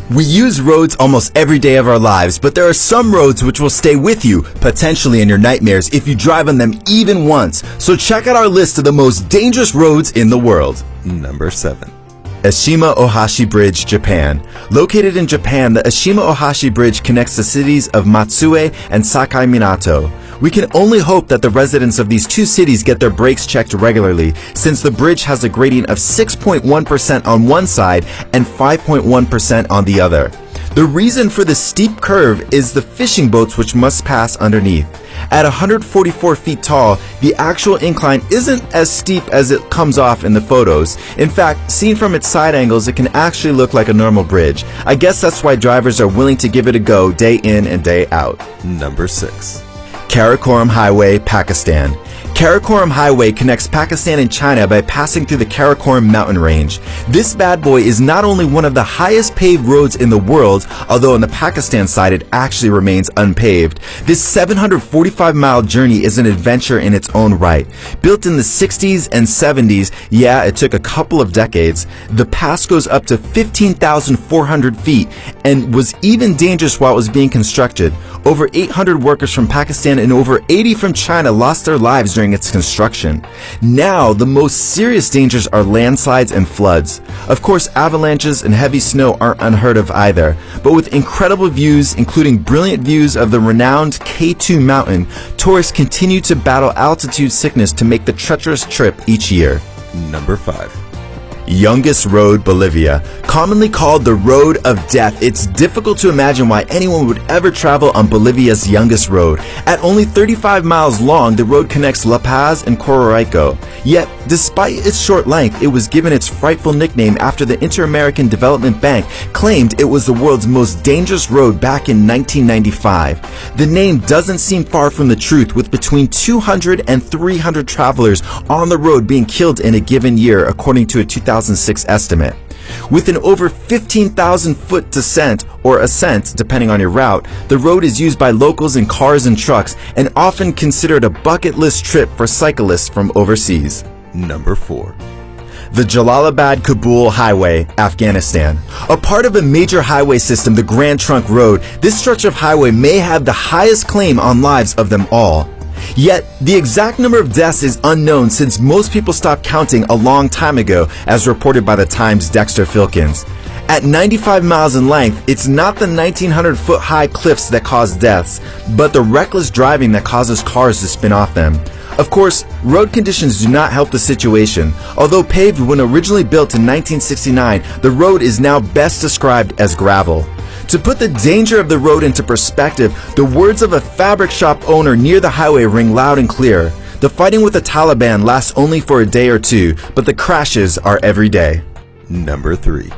We use roads almost every day of our lives, but there are some roads which will stay with you, potentially in your nightmares, if you drive on them even once. So check out our list of the most dangerous roads in the world. Number 7. Ashima Ohashi Bridge, Japan. Located in Japan, the Ashima Ohashi Bridge connects the cities of Matsue and Sakai Minato. We can only hope that the residents of these two cities get their brakes checked regularly, since the bridge has a gradient of 6.1% on one side and 5.1% on the other. The reason for the steep curve is the fishing boats which must pass underneath. At 144 feet tall, the actual incline isn't as steep as it comes off in the photos. In fact, seen from its side angles, it can actually look like a normal bridge. I guess that's why drivers are willing to give it a go day in and day out. Number 6. Karakoram Highway, Pakistan. Karakoram Highway connects Pakistan and China by passing through the Karakoram mountain range. This bad boy is not only one of the highest paved roads in the world, although on the Pakistan side it actually remains unpaved. This 745-mile journey is an adventure in its own right. Built in the 60s and 70s, yeah, it took a couple of decades, the pass goes up to 15,400 feet and was even dangerous while it was being constructed. Over 800 workers from Pakistan and over 80 from China lost their lives during its construction. Now, the most serious dangers are landslides and floods. Of course, avalanches and heavy snow aren't unheard of either, but with incredible views, including brilliant views of the renowned K2 mountain, tourists continue to battle altitude sickness to make the treacherous trip each year. Number 5. Yungas Road, Bolivia. Commonly called the Road of Death, it's difficult to imagine why anyone would ever travel on Bolivia's Yungas Road. At only 35 miles long, the road connects La Paz and Cororaico. Yet, despite its short length, it was given its frightful nickname after the Inter-American Development Bank claimed it was the world's most dangerous road back in 1995. The name doesn't seem far from the truth, with between 200 and 300 travelers on the road being killed in a given year, according to a 2006 estimate. With an over 15,000 foot descent or ascent, depending on your route, the road is used by locals in cars and trucks and often considered a bucket list trip for cyclists from overseas. Number 4. The Jalalabad-Kabul Highway, Afghanistan. A part of a major highway system, the Grand Trunk Road, this stretch of highway may have the highest claim on lives of them all. Yet, the exact number of deaths is unknown since most people stopped counting a long time ago, as reported by the Times' Dexter Filkins. At 95 miles in length, it's not the 1,900-foot high cliffs that cause deaths, but the reckless driving that causes cars to spin off them. Of course, road conditions do not help the situation. Although paved when originally built in 1969, the road is now best described as gravel. To put the danger of the road into perspective, the words of a fabric shop owner near the highway ring loud and clear. The fighting with the Taliban lasts only for a day or two, but the crashes are every day. Number 3.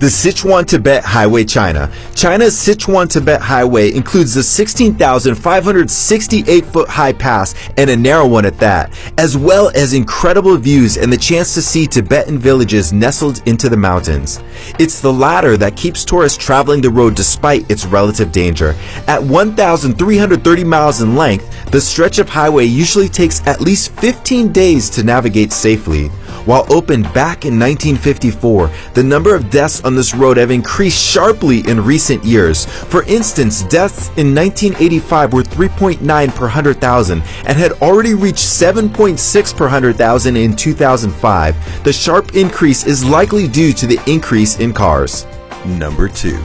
The Sichuan-Tibet Highway, China. China's Sichuan-Tibet Highway includes the 16,568-foot high pass, and a narrow one at that, as well as incredible views and the chance to see Tibetan villages nestled into the mountains. It's the latter that keeps tourists traveling the road despite its relative danger. At 1,330 miles in length, the stretch of highway usually takes at least 15 days to navigate safely. While opened back in 1954, the number of deaths on this road have increased sharply in recent years. For instance, deaths in 1985 were 3.9 per 100,000 and had already reached 7.6 per 100,000 in 2005. The sharp increase is likely due to the increase in cars. Number 2.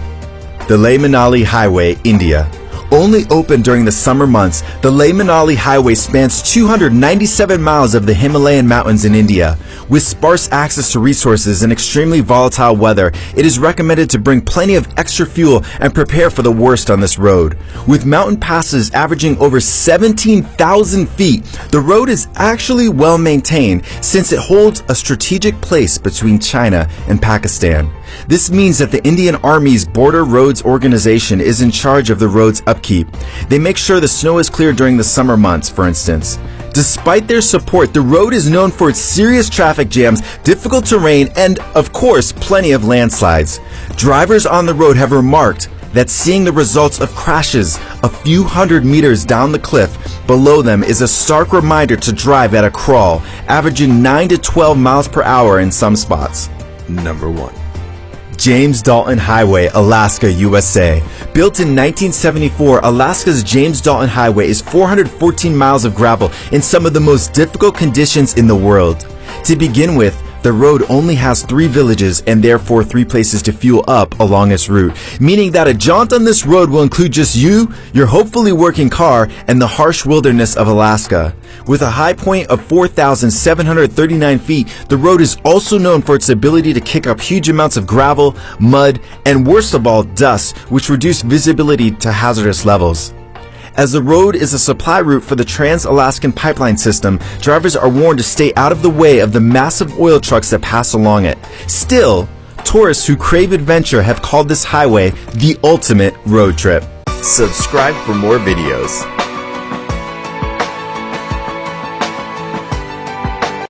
The Leh-Manali Highway, India. Only open during the summer months, the Leh-Manali Highway spans 297 miles of the Himalayan mountains in India. With sparse access to resources and extremely volatile weather, it is recommended to bring plenty of extra fuel and prepare for the worst on this road. With mountain passes averaging over 17,000 feet, the road is actually well maintained since it holds a strategic place between China and Pakistan. This means that the Indian Army's Border Roads Organization is in charge of the road's upkeep. They make sure the snow is cleared during the summer months, for instance. Despite their support, the road is known for its serious traffic jams, difficult terrain, and, of course, plenty of landslides. Drivers on the road have remarked that seeing the results of crashes a few hundred meters down the cliff below them is a stark reminder to drive at a crawl, averaging 9 to 12 miles per hour in some spots. Number 1. James Dalton Highway, Alaska, USA. Built in 1974, Alaska's James Dalton Highway is 414 miles of gravel in some of the most difficult conditions in the world. To begin with, the road only has 3 villages and therefore 3 places to fuel up along its route, meaning that a jaunt on this road will include just you, your hopefully working car, and the harsh wilderness of Alaska. With a high point of 4,739 feet, the road is also known for its ability to kick up huge amounts of gravel, mud, and worst of all, dust, which reduce visibility to hazardous levels. As the road is a supply route for the Trans-Alaskan Pipeline System, drivers are warned to stay out of the way of the massive oil trucks that pass along it. Still, tourists who crave adventure have called this highway the ultimate road trip. Subscribe for more videos.